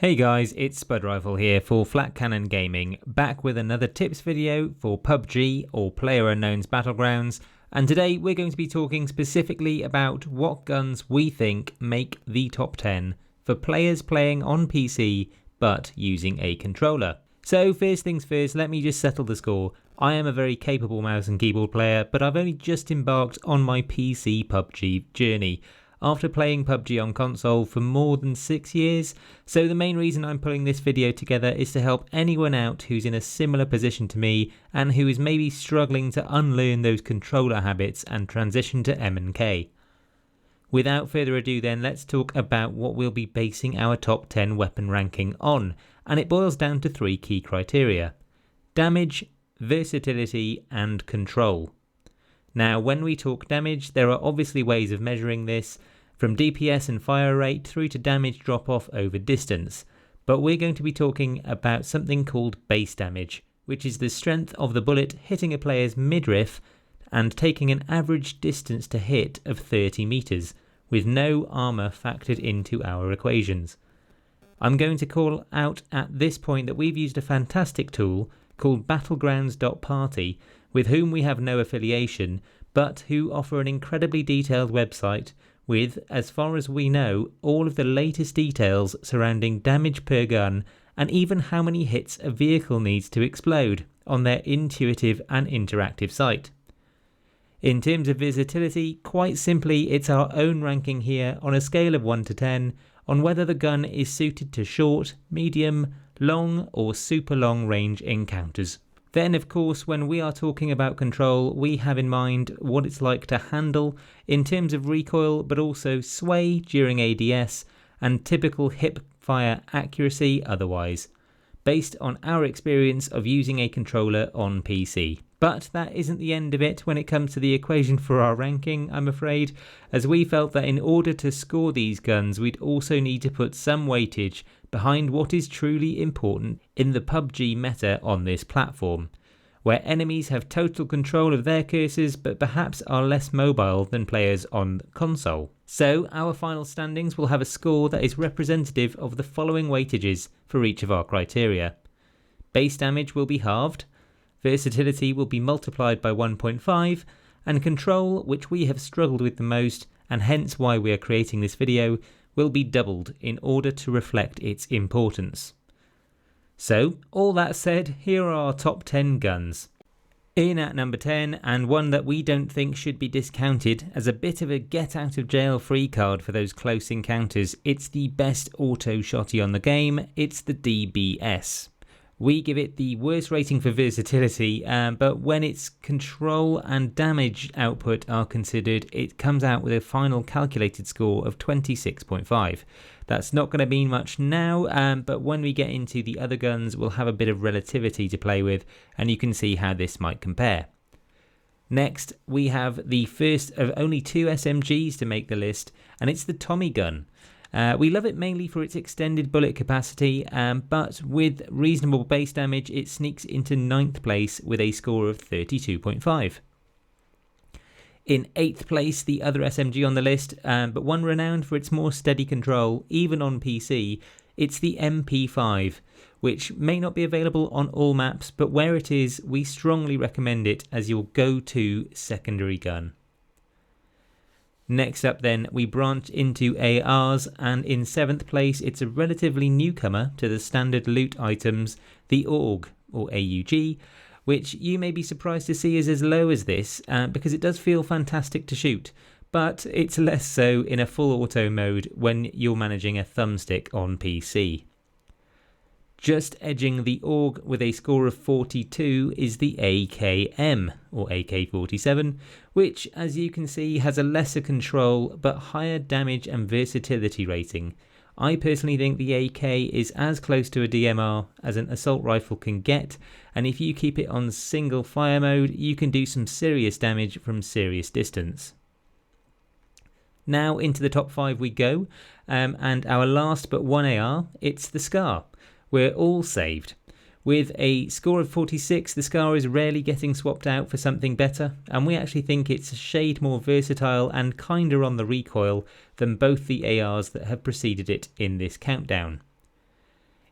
Hey guys, it's Spudrifle here for Flat Cannon Gaming, back with another tips video for PUBG or PlayerUnknown's Battlegrounds, and today we're going to be talking specifically about what guns we think make the top 10 for players playing on PC but using a controller. So first things first, let me just settle the score. I am a very capable mouse and keyboard player, but I've only just embarked on my PC PUBG journey after playing PUBG on console for more than 6 years, so the main reason I'm putting this video together is to help anyone out who's in a similar position to me and who is maybe struggling to unlearn those controller habits and transition to M&K. Without further ado then, let's talk about what we'll be basing our top 10 weapon ranking on, and it boils down to 3 key criteria: damage, versatility and control. Now when we talk damage, there are obviously ways of measuring this, from DPS and fire rate through to damage drop off over distance, but we're going to be talking about something called base damage, which is the strength of the bullet hitting a player's midriff and taking an average distance to hit of 30 meters, with no armor factored into our equations. I'm going to call out at this point that we've used a fantastic tool called battlegrounds.party, with whom we have no affiliation, but who offer an incredibly detailed website with, as far as we know, all of the latest details surrounding damage per gun and even how many hits a vehicle needs to explode on their intuitive and interactive site. In terms of versatility, quite simply it's our own ranking here on a scale of 1 to 10 on whether the gun is suited to short, medium, long or super long range encounters. Then of course when we are talking about control, we have in mind what it's like to handle in terms of recoil, but also sway during ADS and typical hip fire accuracy otherwise, based on our experience of using a controller on PC. But that isn't the end of it when it comes to the equation for our ranking, I'm afraid, as we felt that in order to score these guns we'd also need to put some weightage behind what is truly important in the PUBG meta on this platform, where enemies have total control of their cursors but perhaps are less mobile than players on console. So our final standings will have a score that is representative of the following weightages for each of our criteria. Base damage will be halved, versatility will be multiplied by 1.5, and control, which we have struggled with the most and hence why we are creating this video, will be doubled in order to reflect its importance. So, all that said, here are our top 10 guns. In at number 10, and one that we don't think should be discounted as a bit of a get out of jail free card for those close encounters, it's the best auto shotty on the game, it's the DBS. We give it the worst rating for versatility, but when its control and damage output are considered, it comes out with a final calculated score of 26.5. That's not going to mean much now, but when we get into the other guns, we'll have a bit of relativity to play with, and you can see how this might compare. Next, we have the first of only 2 SMGs to make the list, and it's the Tommy gun. We love it mainly for its extended bullet capacity, but with reasonable base damage it sneaks into 9th place with a score of 32.5. In 8th place, the other SMG on the list, but one renowned for its more steady control, even on PC, it's the MP5, which may not be available on all maps, but where it is, we strongly recommend it as your go-to secondary gun. Next up then, we branch into ARs, and in 7th place it's a relatively newcomer to the standard loot items, the AUG, or AUG, which you may be surprised to see is as low as this, because it does feel fantastic to shoot, but it's less so in a full auto mode when you're managing a thumbstick on PC. Just edging the AUG with a score of 42 is the AKM, or AK-47, which, as you can see, has a lesser control but higher damage and versatility rating. I personally think the AK is as close to a DMR as an assault rifle can get, and if you keep it on single fire mode, you can do some serious damage from serious distance. Now into the top 5 we go, and our last but one AR, it's the SCAR. We're all saved. With a score of 46, the SCAR is rarely getting swapped out for something better, and we actually think it's a shade more versatile and kinder on the recoil than both the ARs that have preceded it in this countdown.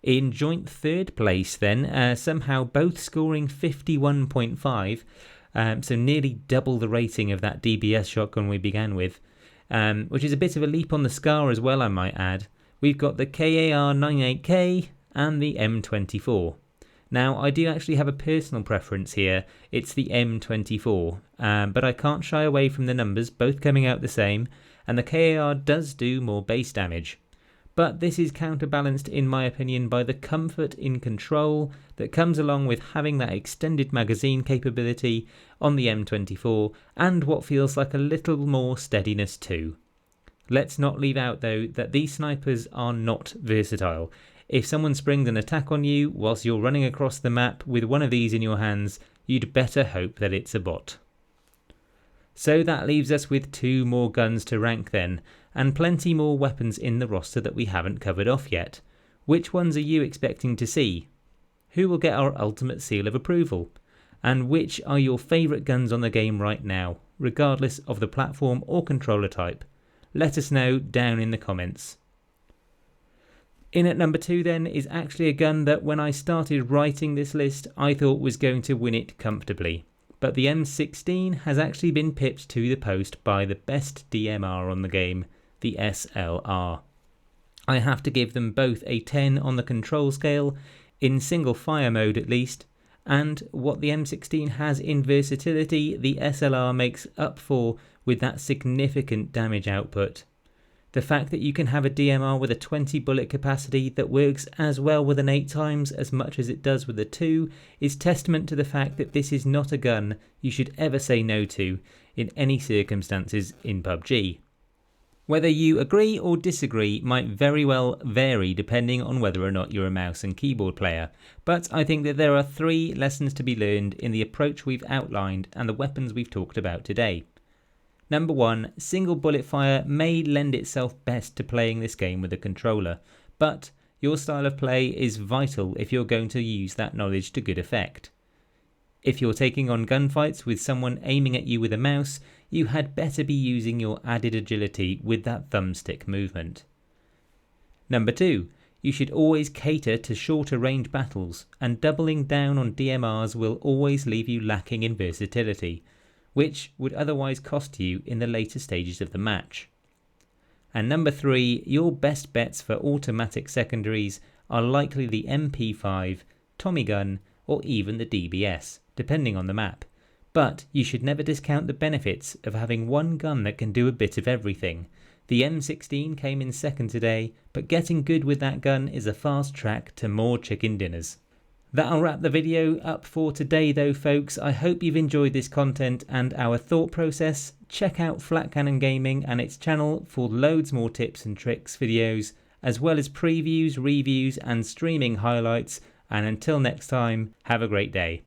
In joint third place then, somehow both scoring 51.5, so nearly double the rating of that DBS shotgun we began with, which is a bit of a leap on the SCAR as well, I might add. We've got the KAR 98K and the M24. Now, I do actually have a personal preference here. It's the M24, but I can't shy away from the numbers, both coming out the same, and the KAR does do more base damage. But this is counterbalanced, in my opinion, by the comfort in control that comes along with having that extended magazine capability on the M24 and what feels like a little more steadiness too. Let's not leave out though that these snipers are not versatile. If someone springs an attack on you whilst you're running across the map with one of these in your hands, you'd better hope that it's a bot. So that leaves us with 2 more guns to rank then, and plenty more weapons in the roster that we haven't covered off yet. Which ones are you expecting to see? Who will get our ultimate seal of approval? And which are your favourite guns on the game right now, regardless of the platform or controller type? Let us know down in the comments. In at number 2 then is actually a gun that when I started writing this list I thought was going to win it comfortably. But the M16 has actually been pipped to the post by the best DMR on the game, the SLR. I have to give them both a 10 on the control scale, in single fire mode at least, and what the M16 has in versatility, the SLR makes up for with that significant damage output. The fact that you can have a DMR with a 20 bullet capacity that works as well with an 8 times as much as it does with a 2 is testament to the fact that this is not a gun you should ever say no to in any circumstances in PUBG. Whether you agree or disagree might very well vary depending on whether or not you're a mouse and keyboard player, but I think that there are 3 lessons to be learned in the approach we've outlined and the weapons we've talked about today. Number 1, single bullet fire may lend itself best to playing this game with a controller, but your style of play is vital if you're going to use that knowledge to good effect. If you're taking on gunfights with someone aiming at you with a mouse, you had better be using your added agility with that thumbstick movement. Number 2, you should always cater to shorter range battles, and doubling down on DMRs will always leave you lacking in versatility, which would otherwise cost you in the later stages of the match. And number 3, your best bets for automatic secondaries are likely the MP5, Tommy gun, or even the DBS, depending on the map. But you should never discount the benefits of having one gun that can do a bit of everything. The M16 came in second today, but getting good with that gun is a fast track to more chicken dinners. That'll wrap the video up for today though folks. I hope you've enjoyed this content and our thought process. Check out Flat Cannon Gaming and its channel for loads more tips and tricks videos, as well as previews, reviews and streaming highlights. And until next time, have a great day.